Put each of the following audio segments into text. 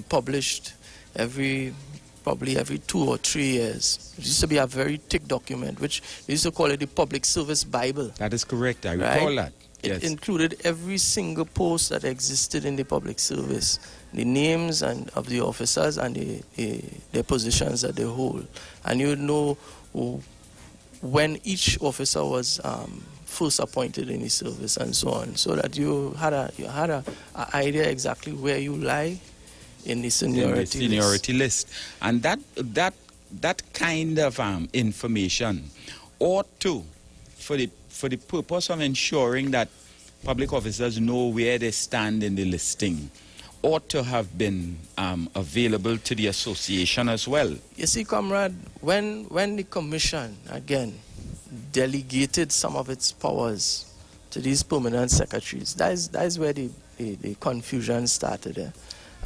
published probably every 2 or 3 years. It used to be a very thick document, which they used to call it the Public Service Bible. That is correct. I recall that. It Yes. included every single post that existed in the public service, the names of the officers and their positions that they hold. And you would know when each officer was first appointed in the service and so on, so that you had a idea exactly where you lie in the seniority list. And that kind of information ought to, for the purpose of ensuring that public officers know where they stand in the listing, ought to have been available to the association as well. You see, comrade, when the commission, again, delegated some of its powers to these permanent secretaries, that is where the confusion started.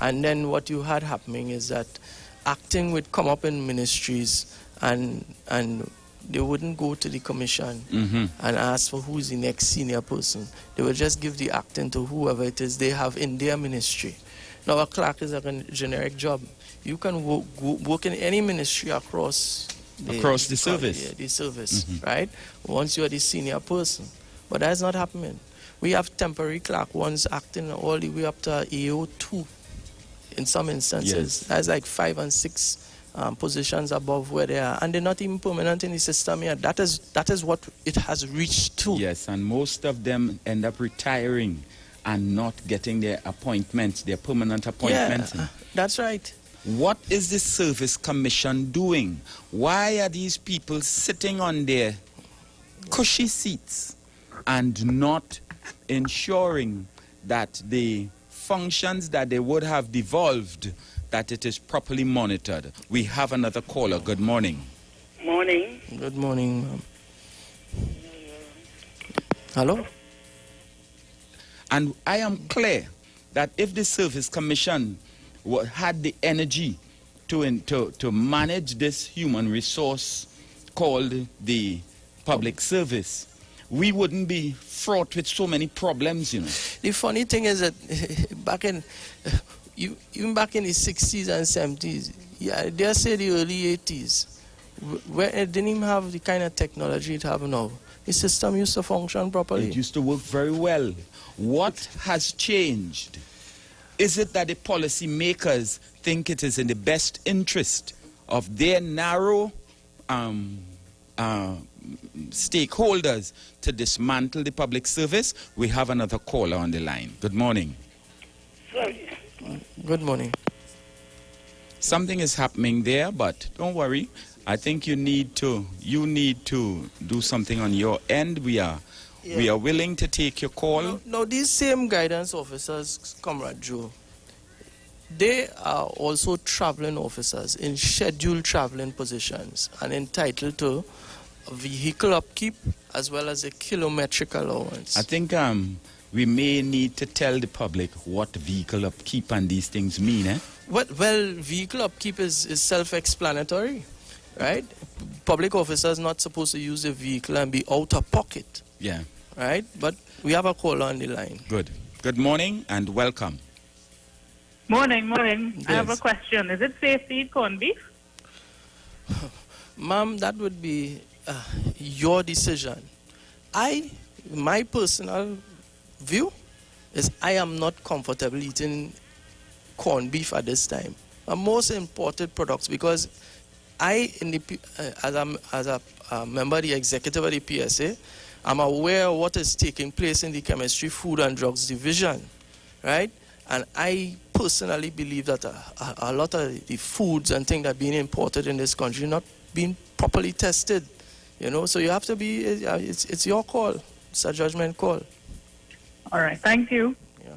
And then what you had happening is that acting would come up in ministries and they wouldn't go to the commission and ask for who's the next senior person. They would just give the acting to whoever it is they have in their ministry. Now, a clerk is a generic job. You can work in any ministry across the service. The service, right? Once you are the senior person. But that's not happening. We have temporary clerk ones acting all the way up to AO2 in some instances. Yes. That's like 5 and 6 positions above where they are, and they're not even permanent in the system yet. That is what it has reached to. Yes, and most of them end up retiring and not getting their appointments, their permanent appointments. Yeah, that's right. What is the Service Commission doing? Why are these people sitting on their cushy seats and not ensuring that the functions that they would have devolved, that it is properly monitored? We have another caller. Good morning. Morning. Good morning, ma'am. Hello? And I am clear that if the Service Commission had the energy to manage this human resource called the public service, we wouldn't be fraught with so many problems, you know. The funny thing is that even back in the 60s and 70s, yeah, dare say the early 80s, where it didn't even have the kind of technology it have now. The system used to function properly. It used to work very well. What has changed? Is it that the policy makers think it is in the best interest of their narrow stakeholders to dismantle the public service? We have another caller on the line. Good morning. Good morning. Something is happening there, but don't worry. I think you need to do something on your end. We are willing to take your call. Now these same guidance officers, Comrade Joe, they are also traveling officers in scheduled traveling positions and entitled to a vehicle upkeep as well as a kilometric allowance. I think we may need to tell the public what vehicle upkeep and these things mean. Well, vehicle upkeep is self-explanatory, right? Public officers not supposed to use a vehicle and be out of pocket. Yeah. Right? But we have a caller on the line. Good. Good morning and welcome. Morning. Yes. I have a question. Is it safe to eat corned beef? Ma'am, that would be your decision. My personal view is I am not comfortable eating corned beef at this time. The most imported products, because as a member of the executive of the PSA, I'm aware of what is taking place in the Chemistry, Food and Drugs Division, right? And I personally believe that a lot of the foods and things that are being imported in this country not being properly tested, you know. So you have to be, it's your call. It's a judgment call. All right. Thank you. Yeah.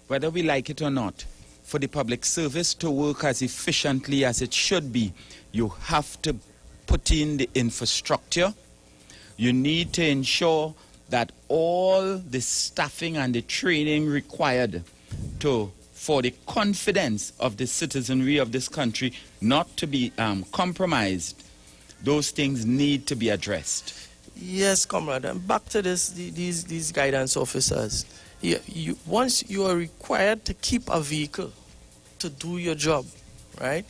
Whether we like it or not, for the public service to work as efficiently as it should be, you have to put in the infrastructure. You need to ensure that all the staffing and the training required for the confidence of the citizenry of this country not to be compromised, those things need to be addressed. Yes, comrade. And back to these guidance officers. Once you are required to keep a vehicle to do your job, right?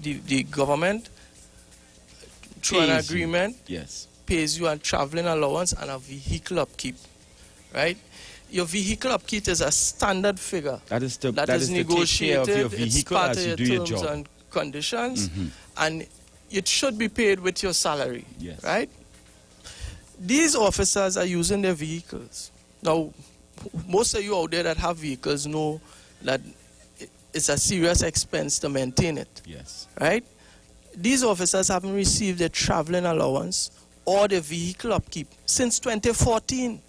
The government, through an Pays you. agreement, Yes. pays you a traveling allowance and a vehicle upkeep, right? Your vehicle upkeep is a standard figure That is to that that is is to take care of negotiated. your It's vehicle part as of you your do your terms job. and conditions, and it should be paid with your salary, Yes. right? These officers are using their vehicles. Now, most of you out there that have vehicles know that it's a serious expense to maintain it, Yes. right? These officers haven't received their traveling allowance or their vehicle upkeep since 2014,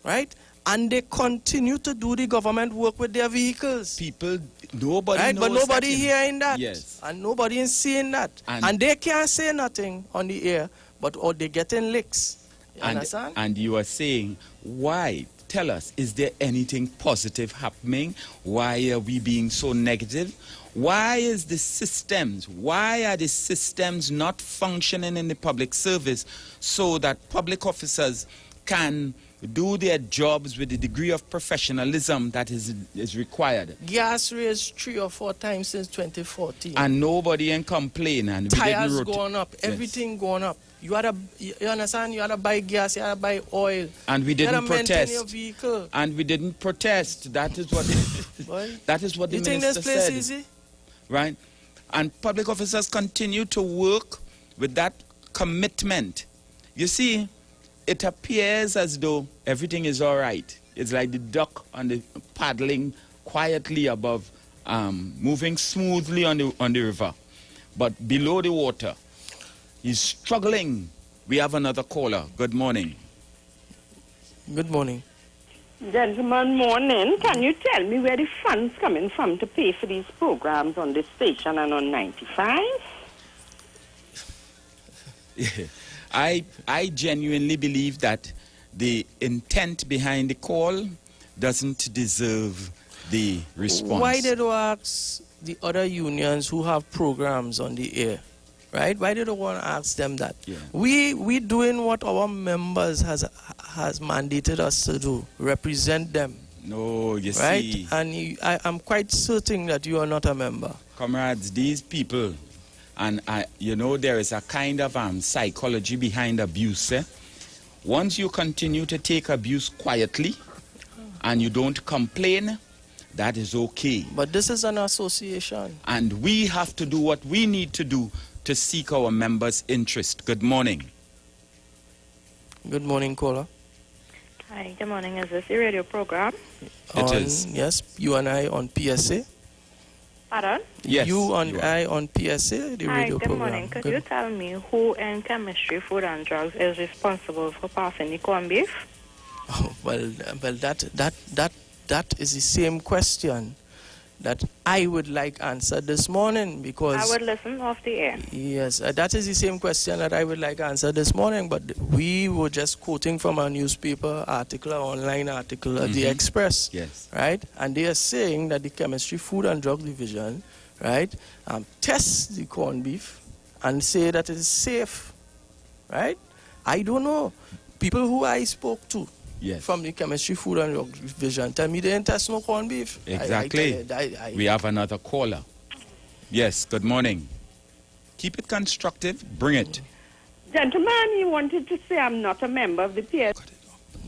right? And they continue to do the government work with their vehicles. People, nobody Right, knows but nobody that. hearing that. Yes. And nobody is seeing that. And- And they can't say nothing on the air, but or they getting licks. You understand? And you are saying, why? Tell us, is there anything positive happening? Why are we being so negative? Why are the systems not functioning in the public service so that public officers can do their jobs with the degree of professionalism that is required? Gas raised 3 or 4 times since 2014. And nobody can complain. And we Tires didn't going up, Yes. everything going up. You understand? You had to buy gas, you had to buy oil. And we You had to didn't maintain protest. your vehicle. And we didn't protest. That is what Boy, that is what the you think minister this place said. easy? Right? And public officers continue to work with that commitment. You see, it appears as though everything is all right. It's like the duck on the paddling quietly above, moving smoothly on the river. But below the water, he's struggling. We have another caller. Good morning. Good morning. Gentlemen, morning. Can you tell me where the funds coming from to pay for these programs on this station and on 95? I genuinely believe that the intent behind the call doesn't deserve the response. Why did you ask the other unions who have programs on the air, right? Why did you want to ask them that? Yeah. We doing what our members has mandated us to do, represent them, No, you right? see, And I'm quite certain that you are not a member. comrades, these people, and there is a kind of psychology behind abuse. Once you continue to take abuse quietly and you don't complain, that is okay. But this is an association. And we have to do what we need to do to seek our members' interest. Good morning. Good morning, caller. Hi, good morning. Is this the radio program? It is. Yes, you and I on PSA. Pardon? Yes, You and you are. I on PSA, the Hi, radio good program. morning. Could you tell me who in chemistry, food and drugs is responsible for passing the corned beef? Oh, well, that is the same question that I would like answered this morning because I would listen off the air. yes, that is the same question that I would like answered this morning. But we were just quoting from a newspaper article, an online article at the Express, Yes. right? And they are saying that the Chemistry, Food and Drug Division, right, tests the corned beef and say that it is safe, right? I don't know. People who I spoke to Yes. from the Chemistry, Food and Drug Division tell me they didn't test no corned beef. Exactly. We have another caller. Yes, good morning. Keep it constructive. Bring it. Gentlemen, you wanted to say I'm not a member of the PS.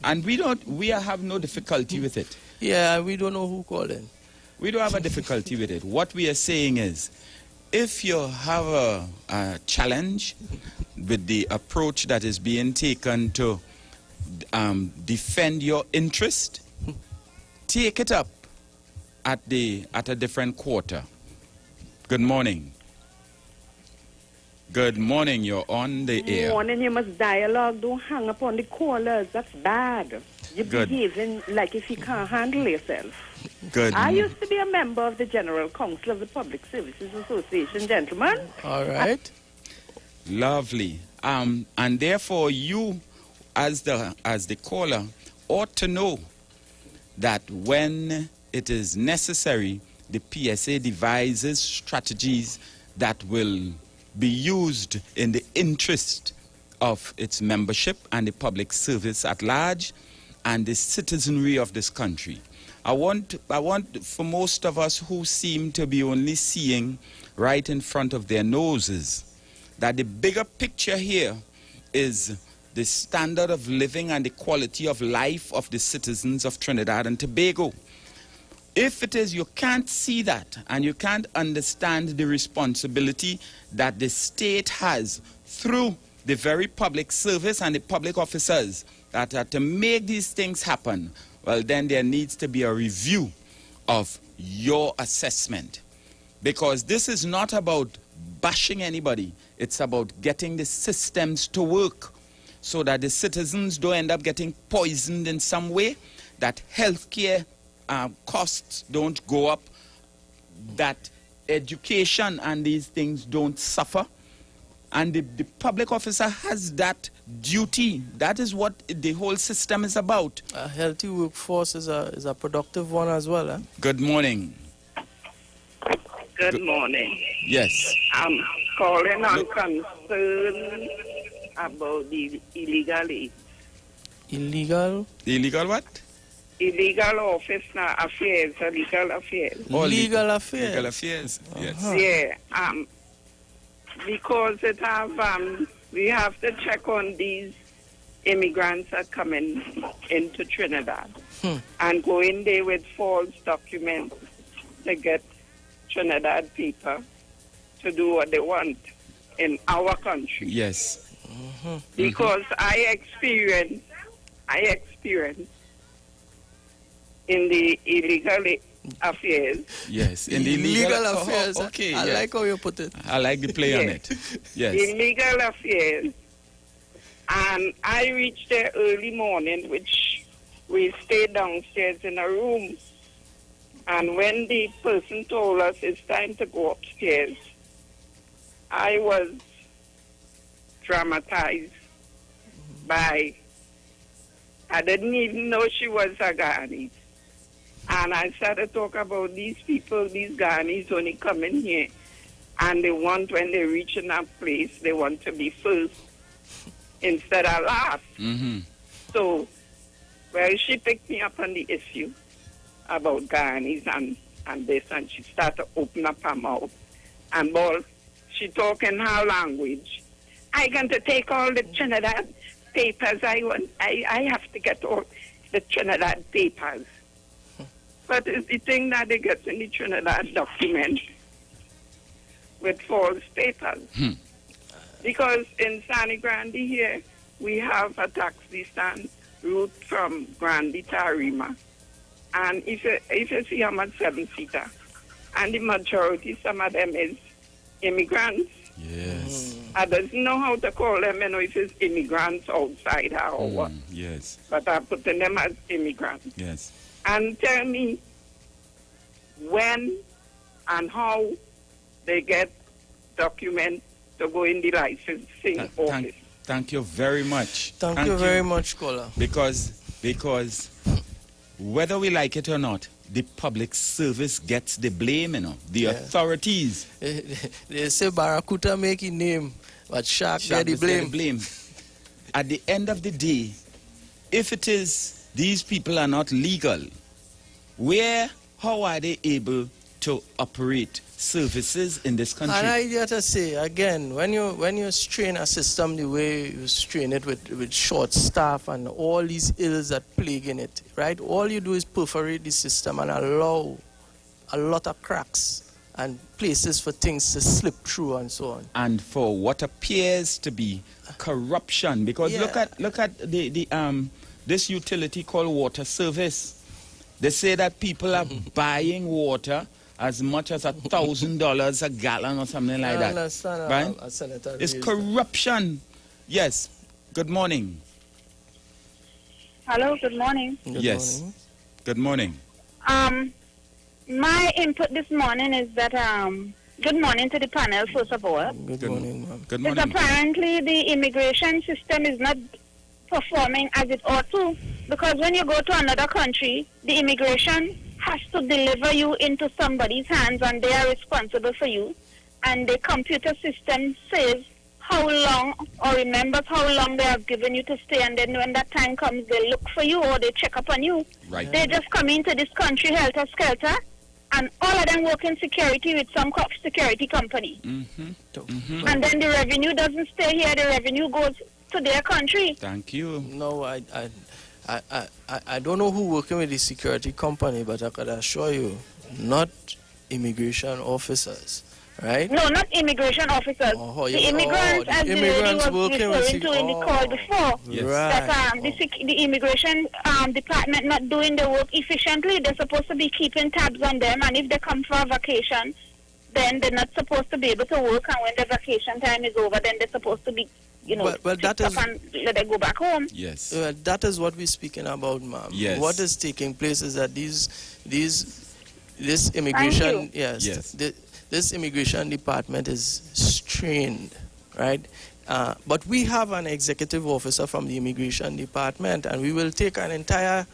And we have no difficulty with it. Yeah, we don't know who called in. We don't have a difficulty with it. What we are saying is, if you have a challenge with the approach that is being taken to defend your interest, take it up at a different quarter. Good morning. Good morning. You're on the air. Morning, you must dialogue. Don't hang up on the callers. That's bad. You're Good. behaving like if you can't handle yourself. Good. I used to be a member of the General Council of the Public Services Association, gentlemen. All right. Lovely. And therefore, you, as the caller, ought to know that when it is necessary, the PSA devises strategies that will be used in the interest of its membership and the public service at large and the citizenry of this country. I want for most of us who seem to be only seeing right in front of their noses, that the bigger picture here is the standard of living and the quality of life of the citizens of Trinidad and Tobago. If it is you can't see that and you can't understand the responsibility that the state has through the very public service and the public officers that are to make these things happen, well, then there needs to be a review of your assessment. Because this is not about bashing anybody. It's about getting the systems to work so that the citizens don't end up getting poisoned in some way, that healthcare costs don't go up, that education and these things don't suffer. And the public officer has that duty. That is what the whole system is about. A healthy workforce is a productive one as well. Eh? Good morning. Good morning. Yes. I'm calling on concern about the illegal aid. Illegal? Illegal what? Illegal office affairs, legal affairs. Oh, legal affairs. Legal affairs, yes. Yeah, because it have, we have to check on these immigrants that are coming into Trinidad and go in there with false documents to get Trinidad people to do what they want in our country. Yes. Because I experience in the illegal affairs. Yes, in the illegal affairs. Okay, I yes. like how you put it. I like the play on Yes. it. Yes. Illegal affairs. And I reached there early morning, which we stayed downstairs in a room. And when the person told us it's time to go upstairs, I was traumatized by, I didn't even know she was a Ghanese. And I started talking about these people, these Ghanese only come in here, and they want, when they reach in that place, they want to be first instead of last. So, well, she picked me up on the issue about Ghanese and this, and she started to open up her mouth. And well, she talk in her language. I going to take all the Trinidad papers I want. I have to get all the Trinidad papers. But it's the thing that they get in the Trinidad document with false papers. Because in San Grande here, we have a taxi stand route from Grande to Arima. And if you see I'm a 7-seater, and the majority, some of them is immigrants. Yes. I don't know how to call them, you know, if it's immigrants outside or what. Yes. But I'm putting them as immigrants. Yes. And tell me when and how they get documents to go in the licensing office. Thank you very much. Thank you very much, caller. Because whether we like it or not, the public service gets the blame, you know. The authorities. They say Barracuda make a name, but Shark get the blame. At the end of the day, if it is these people are not legal, how are they able to operate services in this country? And I got to say, again, when you strain a system the way you strain it with short staff and all these ills that plague in it, right? All you do is perforate the system and allow a lot of cracks and places for things to slip through and so on. And for what appears to be corruption, because look at the this utility called water service. They say that people are buying water as much as $1,000 a gallon or something like that. I understand, right? Senator, it's corruption. Yes. Good morning. Hello, good morning. Yes. Good morning. My input this morning is that, good morning to the panel, first of all. Good morning, ma'am. Good morning. Apparently the immigration system is not performing as it ought to, because when you go to another country, the immigration has to deliver you into somebody's hands and they are responsible for you, and the computer system says how long or remembers how long they have given you to stay, and then when that time comes, they look for you or they check up on you. Right. They just come into this country helter-skelter, and all of them work in security with some security company. Mm-hmm. And then the revenue doesn't stay here, the revenue goes to their country. Thank you. No, I don't know who working with the security company, but I could assure you, not immigration officers, right? No, not immigration officers. The immigrants, as the lady was referring to in the call before. Yes. Right. That the immigration department not doing the work efficiently. They're supposed to be keeping tabs on them, and if they come for a vacation, then they're not supposed to be able to work, and when the vacation time is over, then they're supposed to be, well, that is, and let them go back home. Yes. that is what we're speaking about, ma'am. Yes. What is taking place is that this immigration, Yes. This immigration department is strained, right? But we have an executive officer from the immigration department, and we will take an entire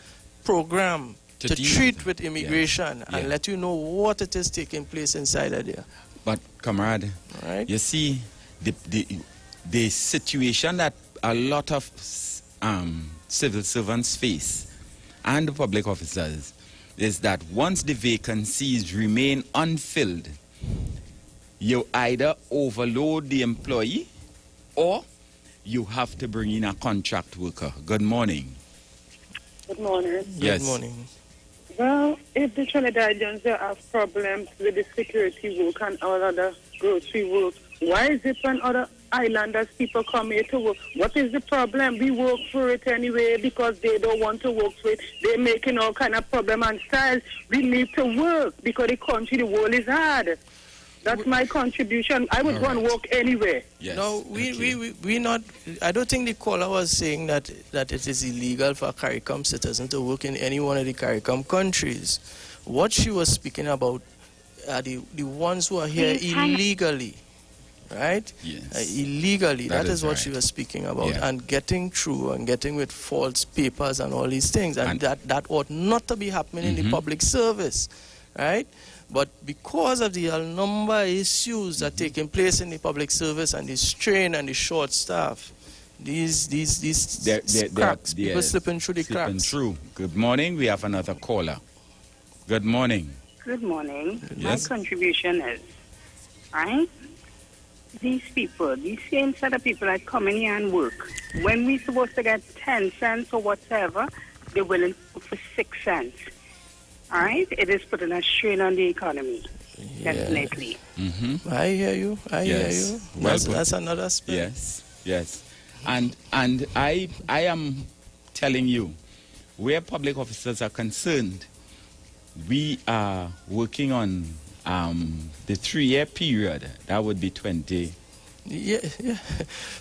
program to treat with immigration and let you know what it is taking place inside of there. But, comrade, Right? you see, the situation that a lot of civil servants face and the public officers is that once the vacancies remain unfilled, you either overload the employee or you have to bring in a contract worker. Good morning. Good morning. Yes. Good morning. Well, if the Trinidadians have problems with the security work and all other grocery work, why is it when other islanders people come here to work? What is the problem? We work for it anyway because they don't want to work for it. They're making all kind of problem and styles. We need to work because the country, the world is hard. That's my contribution. I would want to work anywhere. Yes. No, we not. I don't think the caller was saying that it is illegal for a CARICOM citizen to work in any one of the CARICOM countries. What she was speaking about are the ones who are here illegally, right? Yes. Illegally. That is what right. she was speaking about, Yeah. and getting through and getting with false papers and all these things, and that ought not to be happening in the public service, right? But because of the number of issues that are taking place in the public service and the strain and the short staff, these cracks, people slipping through the cracks. Through. Good morning. We have another caller. Good morning. Good morning. Yes. My contribution is, right? These people, these same set of people that come in here and work, when we're supposed to get 10 cents or whatever, they're willing to work for 6 cents. All right? It is putting a strain on the economy. Yeah. Definitely. Mm-hmm. I hear you. Yes. You. Well That's another aspect. Yes. And I am telling you, where public officers are concerned, we are working on the 3-year period. That would be 20. Yeah.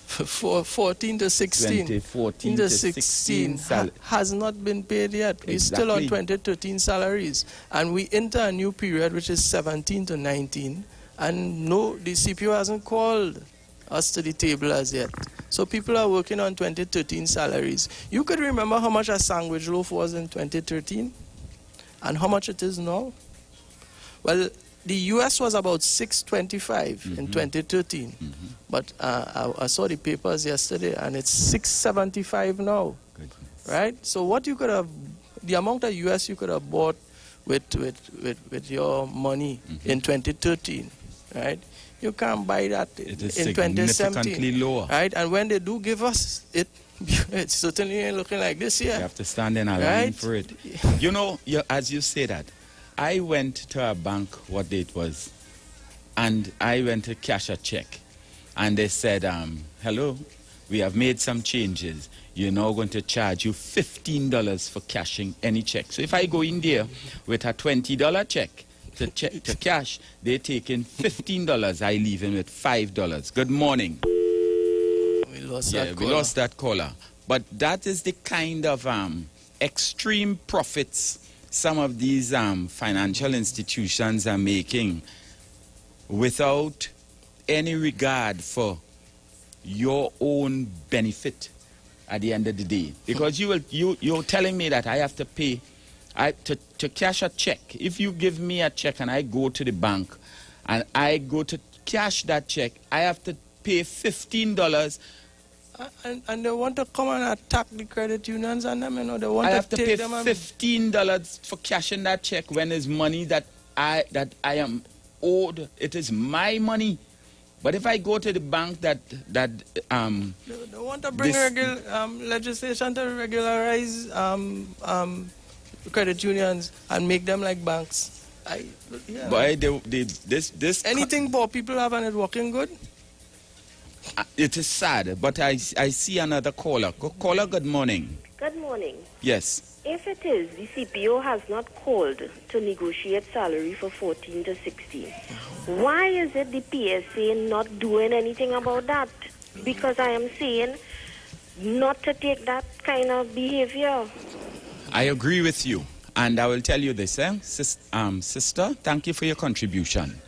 For 14 to 16. 2014 to 16 has not been paid yet. We're still on 2013 salaries. And we enter a new period, which is 17 to 19. And no, the CPO hasn't called us to the table as yet. So people are working on 2013 salaries. You could remember how much a sandwich loaf was in 2013? And how much it is now? Well, the U.S. was about $6.25 in 2013, but I saw the papers yesterday, and it's $6.75 now. Goodness. Right? So what you could have, the amount of U.S. you could have bought with your money in 2013, right? You can't buy that It is in significantly 2017, lower. right? And when they do give us it, it's certainly ain't looking like this year. You have to stand in a line Right? for it. You know, as you say that, I went to a bank, what day it was, and I went to cash a check. And they said, hello, we have made some changes. You're now going to charge you $15 for cashing any check. So if I go in there with a $20 check to cash, they take in $15. I leave in with $5. Good morning. We lost that We caller. lost that caller. But that is the kind of extreme profits some of these financial institutions are making without any regard for your own benefit at the end of the day. Because you're telling me that I have to pay to cash a check. If you give me a check and I go to the bank and I go to cash that check, I have to pay $15. And they want to come and attack the credit unions and them, you know, they want I to have to take pay them and $15 for cashing that check when it's money that I am owed. It is my money. But if I go to the bank they want to bring legislation to regularize credit unions and make them like banks. Boy, this anything poor people have and it working good. It is sad, but I see another caller. Caller, good morning. Good morning. Yes. If it is, the CPO has not called to negotiate salary for 14 to 16. Why is it the PSA not doing anything about that? Because I am saying not to take that kind of behavior. I agree with you. And I will tell you this, sister, thank you for your contribution.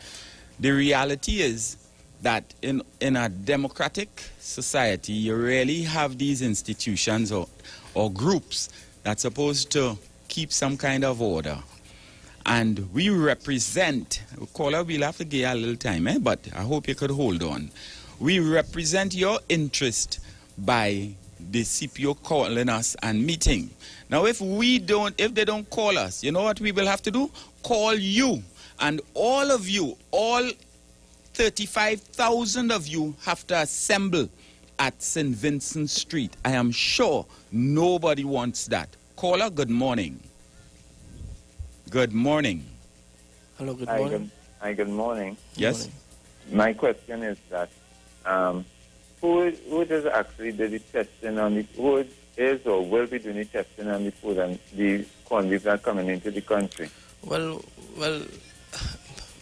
The reality is that in a democratic society, you really have these institutions or groups that's supposed to keep some kind of order. And we represent, caller, we'll have to give you a little time, but I hope you could hold on. We represent your interest by the CPO calling us and meeting. Now, if they don't call us, you know what we will have to do? Call you. And all of you, all 35,000 of you have to assemble at St. Vincent Street. I am sure nobody wants that. Caller, good morning. Good morning. Hello, good morning. Hi, good morning. Yes? Good morning. My question is that who does actually do the testing on the who is or will be doing the testing on the food and the convicts that are coming into the country? Well,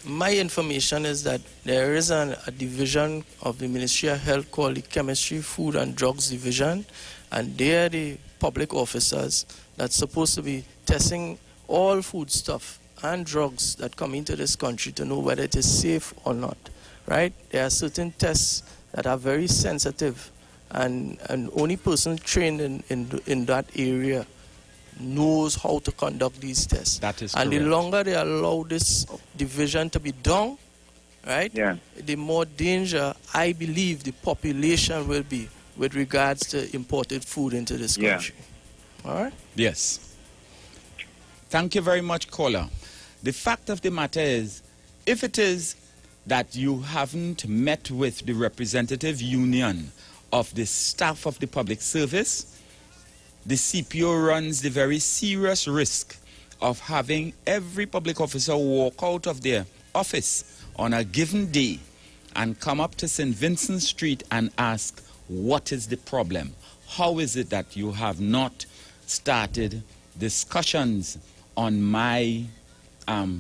my information is that there is a division of the Ministry of Health called the Chemistry, Food and Drugs Division, and they are the public officers that's supposed to be testing all food stuff and drugs that come into this country to know whether it is safe or not, right? There are certain tests that are very sensitive, and only person trained in that area knows how to conduct these tests. That is and correct. The longer they allow this division to be done, right, the more danger I believe the population will be with regards to imported food into this country. All right? Yes. Thank you very much, caller. The fact of the matter is, if it is that you haven't met with the representative union of the staff of the public service, the CPO runs the very serious risk of having every public officer walk out of their office on a given day and come up to St. Vincent Street and ask, what is the problem? How is it that you have not started discussions on my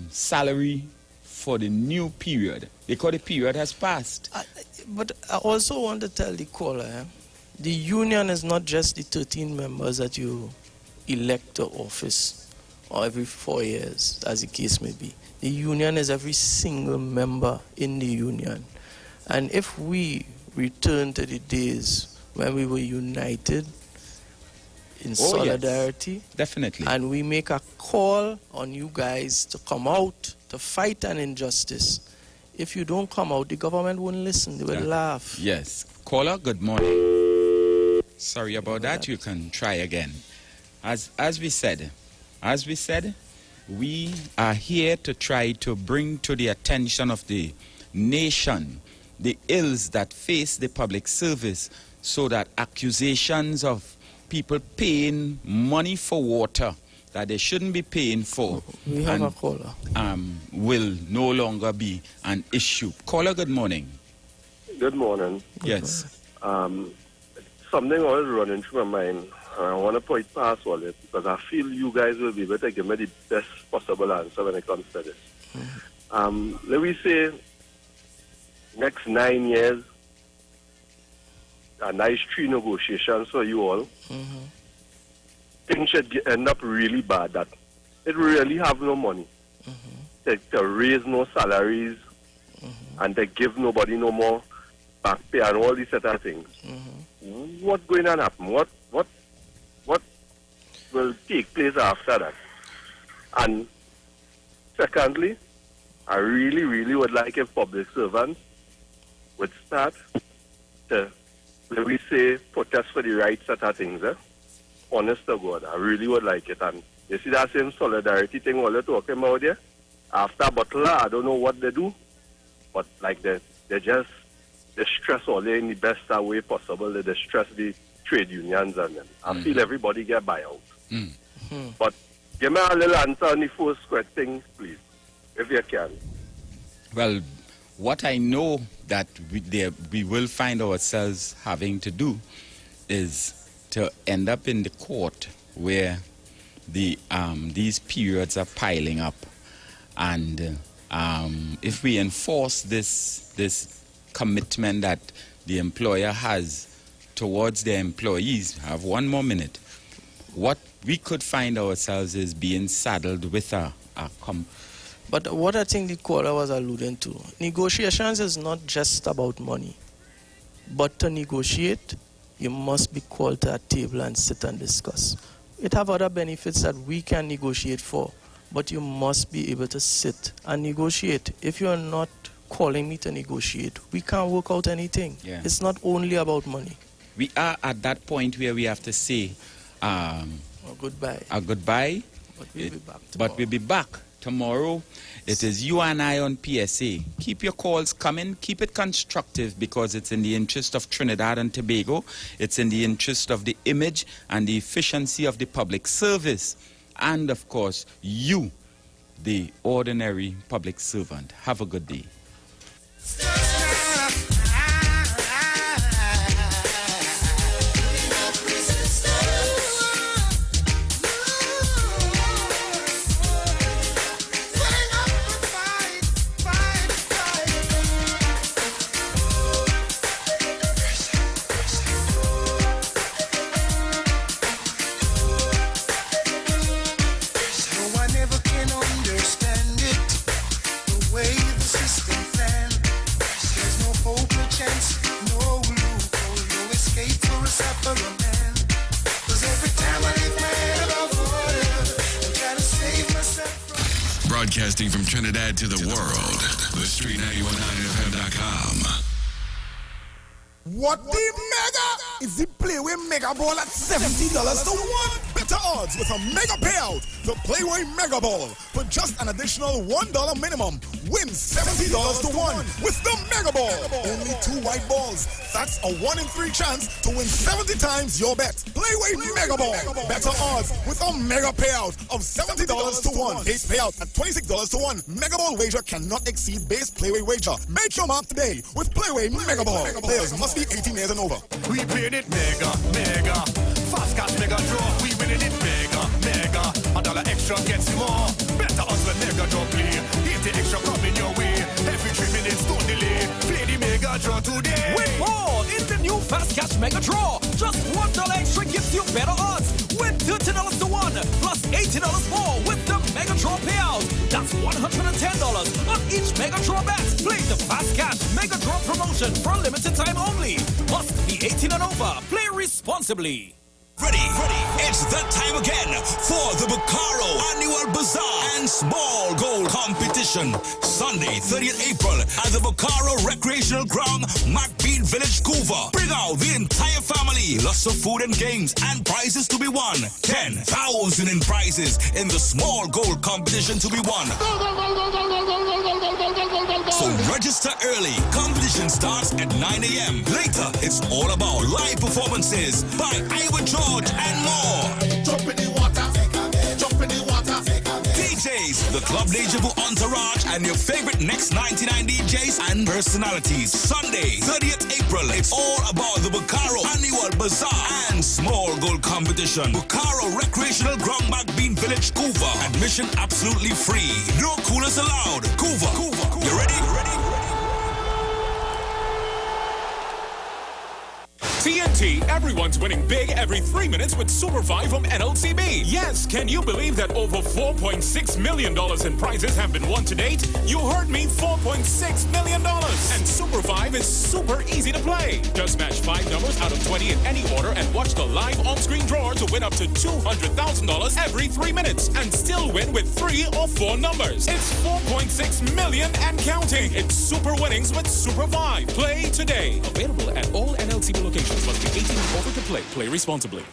salary for the new period? Because the period has passed. But I also want to tell the caller, the union is not just the 13 members that you elect to office or every 4 years, as the case may be. The union is every single member in the union. And if we return to the days when we were united in solidarity, yes, definitely, and we make a call on you guys to come out to fight an injustice, if you don't come out, the government won't listen. They will laugh. Yes. Caller, good morning. Sorry about that. You can try again. As we said, we are here to try to bring to the attention of the nation the ills that face the public service, so that accusations of people paying money for water that they shouldn't be paying for we have a caller. Will no longer be an issue. Caller, good morning. Good morning. Yes. Something always running through my mind. I want to point past all it because I feel you guys will be able to give me the best possible answer when it comes to this. Let me say, next 9 years, a nice 3 negotiations for you all. Things should end up really bad. That it really have no money to raise no salaries and to give nobody no more back pay and all these other things. What's going to happen? What will take place after that? And secondly, I really would like if public servants would start to, let me say, protest for the rights that are things, honest to God, I really would like it. And you see that same solidarity thing what you're talking about there? After Butler, I don't know what they do, but like they stress all they in the best way possible. They stress the trade unions and them. I feel everybody get buyout. But give me a little answer on the first question, please, if you can. Well, what I know that we will find ourselves having to do is to end up in the court where these periods are piling up, and if we enforce this commitment that the employer has towards their employees, I have one more minute. What we could find ourselves is being saddled with But what I think the caller was alluding to, negotiations is not just about money. But to negotiate, you must be called to a table and sit and discuss. It have other benefits that we can negotiate for, but you must be able to sit and negotiate. If you're not calling me to negotiate, we can't work out anything. Yeah. It's not only about money. We are at that point where we have to say a goodbye. But we'll be back tomorrow. But we'll be back tomorrow. It is you and I on PSA. Keep your calls coming. Keep it constructive, because it's in the interest of Trinidad and Tobago. It's in the interest of the image and the efficiency of the public service. And, of course, you, the ordinary public servant. Have a good day. Broadcasting from Trinidad to the world. The Street919FM.com. What the mega is the Playway Mega Ball at $70 to 1. Better odds with a mega payout. The Playway Mega Ball for just an additional $1 minimum. Win $70 to 1 with the Mega Ball. Only 2 white balls. That's a 1 in 3 chance to win 70 times your bet. Playway Mega Ball. Better odds with a mega payout of $70 to 1. Base payout at $26 to 1. Mega Ball wager cannot exceed base Playway wager. Make your mark today with Playway Mega Ball. Players must be 18 years and over. We played it mega. Fast cash mega draw. We winning it mega. $1 extra gets you more. Better odds when mega draw play. 80 extra coming your way. Every 3 minutes, don't delay. Play the mega draw today. Win more in the new Fast Cash Mega Draw. Just $1 extra gives you better odds. Win $30 to 1 plus $80 more with the Mega Draw payout. That's $110 on each Mega Draw bet. Play the Fast Cash Mega Draw promotion for a limited time only. Must be 18 and over. Play responsibly. Ready. It's that time again for the Bacaro Annual Bazaar and Small Goal Competition. Sunday, 30th April at the Bacaro Recreational Ground, MacBean Village, Couva. Bring out the entire family. Lots of food and games and prizes to be won. 10,000 in prizes in the Small Goal Competition to be won. So register early. Competition starts at 9 a.m. Later, it's all about live performances by Iowa George and more. Jump in the water. Jump in the water. DJs, the Club Deja Vu Entourage, and your favorite Next 99 DJs and personalities. Sunday, 30th April, it's all about the Bacaro Annual Bazaar and Small Goal Competition. Bacaro Recreational Ground, MacBean Village, Couva. Admission absolutely free. No coolers allowed. Couva. You ready? TNT guarantee, everyone's winning big every 3 minutes with Super 5 from NLCB. Yes, can you believe that over $4.6 million in prizes have been won to date? You heard me, $4.6 million. And Super 5 is super easy to play. Just match 5 numbers out of 20 in any order and watch the live on-screen draw to win up to $200,000 every 3 minutes and still win with 3 or 4 numbers. It's 4.6 million and counting. It's super winnings with Super 5. Play today. Available at all NLCB locations. Must be 18 and over to play. Play responsibly.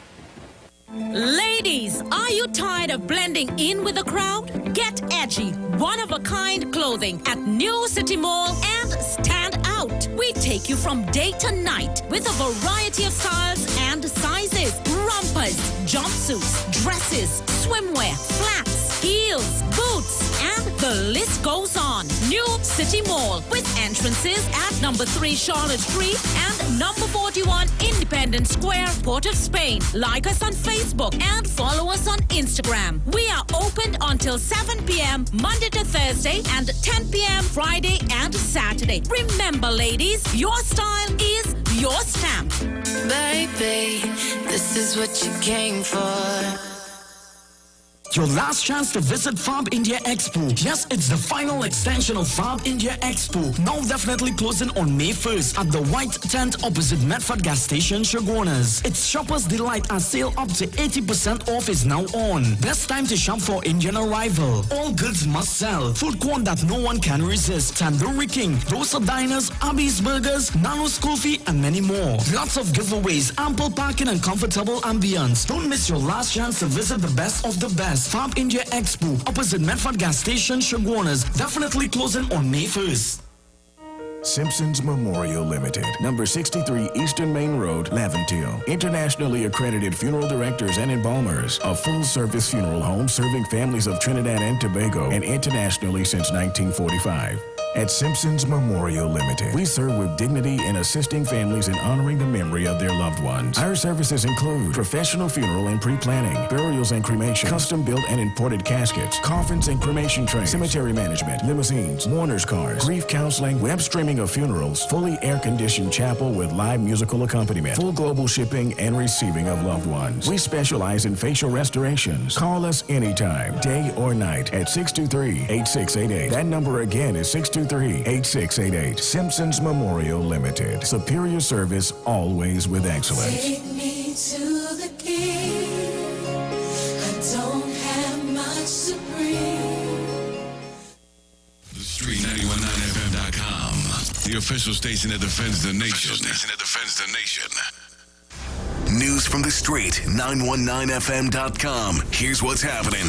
Ladies, are you tired of blending in with the crowd? Get edgy, one-of-a-kind clothing at New City Mall and stand out. We take you from day to night with a variety of styles and sizes. Rompers, jumpsuits, dresses, swimwear, flats, heels, boots, and the list goes on. New City Mall with entrances at number 3 Charlotte Street and number 41 Independence Square, Port of Spain. Like us on Facebook and follow us on Instagram. We are open until 7 p.m. Monday to Thursday and 10 p.m. Friday and Saturday. Remember, ladies, your style is your stamp. Baby, this is what you came for. Your last chance to visit Farb India Expo. Yes, it's the final extension of Farb India Expo. Now definitely closing on May 1st at the White Tent opposite Medford Gas Station, Chaguanas. It's Shoppers Delight as sale up to 80% off is now on. Best time to shop for Indian arrival. All goods must sell. Food court that no one can resist. Tandoori King, Rosa Diners, Abby's Burgers, Nano's Coffee, and many more. Lots of giveaways, ample parking, and comfortable ambience. Don't miss your last chance to visit the best of the best. Farb India Expo, opposite Medford Gas Station, Chaguanas. Definitely closing on May 1st. Simpsons Memorial Limited, number 63 Eastern Main Road, Laventille. Internationally accredited funeral directors and embalmers. A full-service funeral home serving families of Trinidad and Tobago and internationally since 1945. At Simpsons Memorial Limited, we serve with dignity in assisting families in honoring the memory of their loved ones. Our services include professional funeral and pre-planning, burials and cremation, custom-built and imported caskets, coffins and cremation trays, cemetery management, limousines, mourners cars, grief counseling, web streaming of funerals, fully air-conditioned chapel with live musical accompaniment, full global shipping and receiving of loved ones. We specialize in facial restorations. Call us anytime, day or night, at 623-8688. That number again is 623-8688. Simpsons Memorial Limited. Superior service, always with excellence. Take me to the king. I don't have much to bring. The Street919FM.com, the official station that defends the nation. News from the street, 919FM.com. Here's what's happening.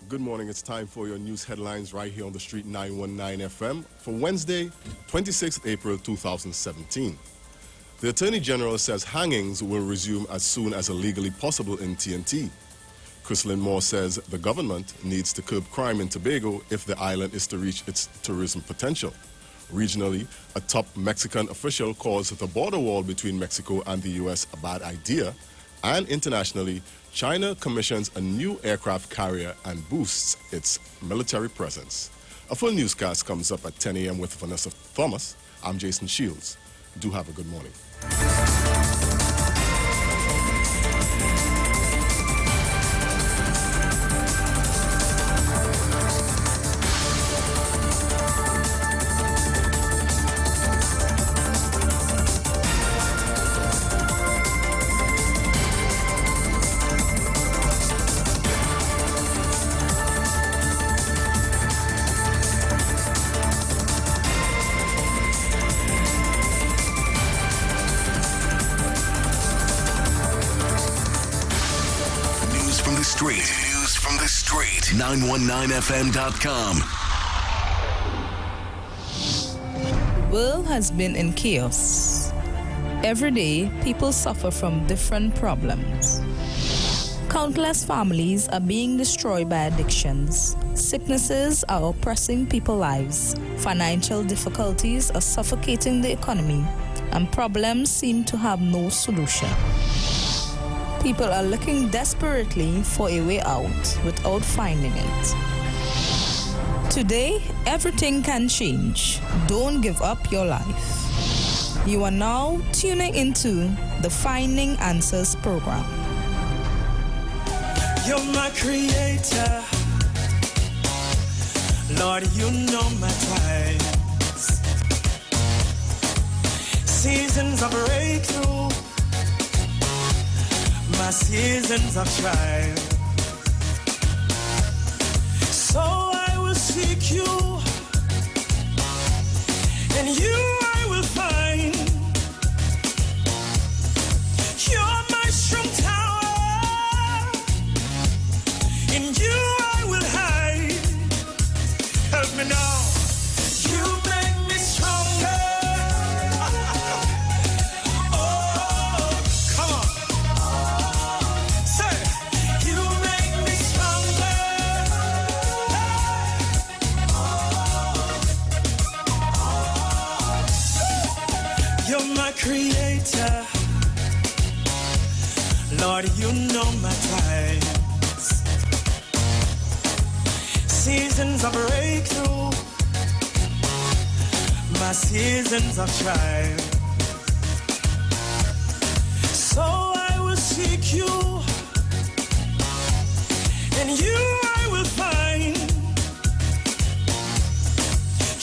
Good morning. It's time for your news headlines right here on the Street 919 FM for Wednesday, 26th April 2017. The Attorney General says hangings will resume as soon as legally possible in TNT. Chrislyn Moore says the government needs to curb crime in Tobago if the island is to reach its tourism potential. Regionally, a top Mexican official calls the border wall between Mexico and the U.S. a bad idea. And internationally, China commissions a new aircraft carrier and boosts its military presence. A full newscast comes up at 10 a.m. with Vanessa Thomas. I'm Jason Shields. Do have a good morning. News from the street. 919FM.com. The world has been in chaos. Every day, people suffer from different problems. Countless families are being destroyed by addictions. Sicknesses are oppressing people's lives. Financial difficulties are suffocating the economy, and problems seem to have no solution. People are looking desperately for a way out without finding it. Today, everything can change. Don't give up your life. You are now tuning into the Finding Answers program. You're my creator. Lord, you know my times. Seasons of breakthrough, my seasons of trial. So I will seek you, and you I will find. You're my strong tower, in you I will hide. Help me now. You make me stronger. Oh, come on. Say, you make me stronger. You're my creator. Lord, you know my times. Seasons of breakthrough, my seasons of trial. So I will seek you, and you I will find.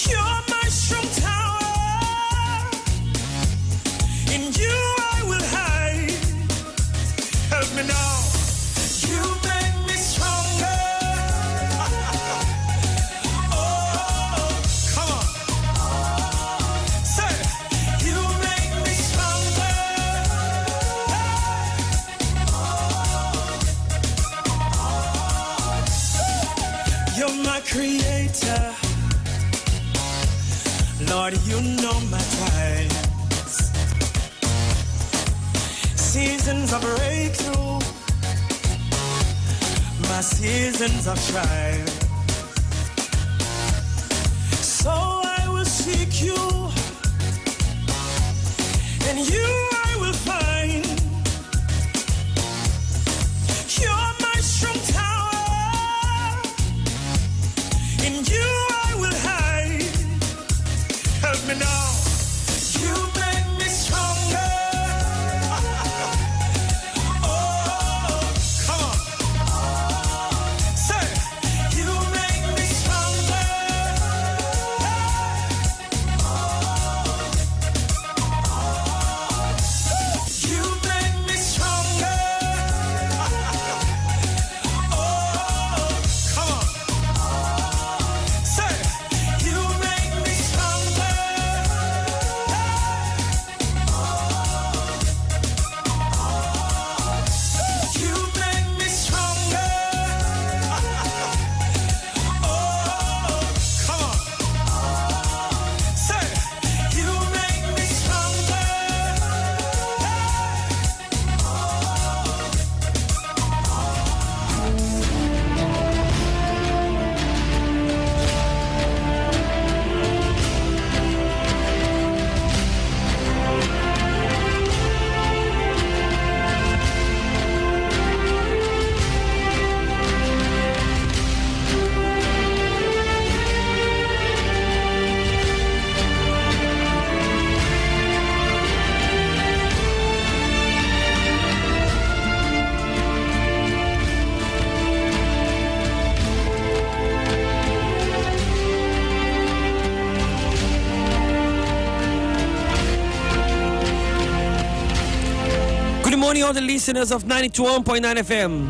You're my strong tower, in you I will hide. Help me now. You make me stronger. Oh, come on. Say, you make me stronger. You're my creator. Lord, you know my times. Seasons of breakthrough, my seasons of trial. So I will seek you, and you I will find. You're my strong tower, in you I will hide. Help me now. You make me stronger. Oh, come on. Say, you make me stronger. You make me stronger. Oh, come on. Say, you make me stronger. You make me stronger. Oh, come on. Say, you make me stronger. Good morning, all the listeners of 92.1 FM.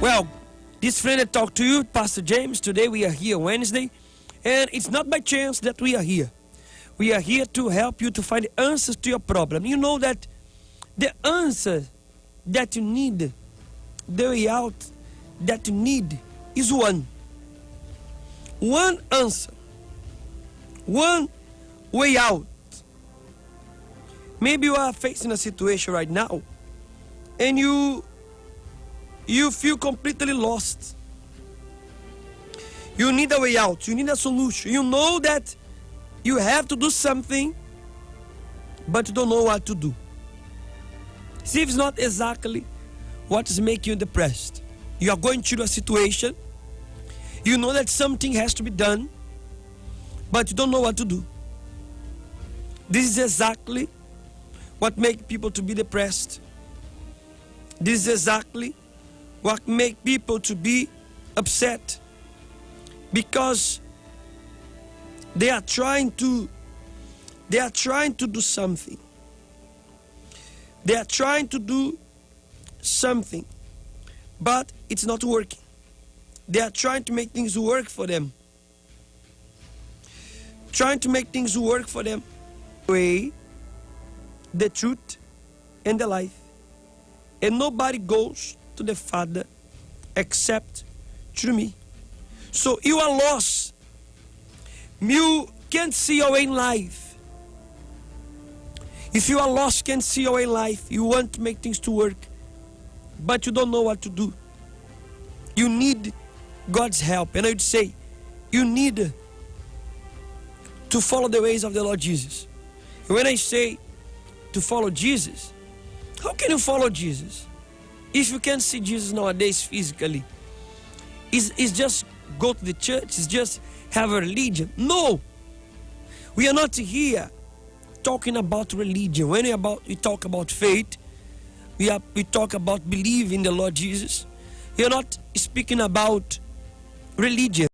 Well, this friend that talked to you, Pastor James. Today we are here Wednesday, and it's not by chance that we are here. We are here to help you to find the answers to your problem. You know that the answer that you need, the way out that you need is one. One answer. One way out. Maybe you are facing a situation right now and you feel completely lost. You need a way out. You need a solution. You know that you have to do something, but you don't know what to do. See, if it's not exactly what is making you depressed. You are going through a situation. You know that something has to be done, but you don't know what to do. This is exactly what makes people to be depressed. This is exactly what makes people to be upset, because they are trying to do something. They are trying to do something, but it's not working. They are trying to make things work for them. Trying to make things work for them. The way, the truth, and the life. And nobody goes to the Father except through me. So you are lost. You can't see your way in life. If you are lost, can't see your way in life, you want to make things to work, but you don't know what to do. You need God's help. And I would say, you need to follow the ways of the Lord Jesus. And when I say to follow Jesus, how can you follow Jesus if you can't see Jesus nowadays physically? It's just go to the church, it's just have a religion. No, we are not here talking about religion. When we talk about faith, we talk about believing in the Lord Jesus. We are not speaking about religion.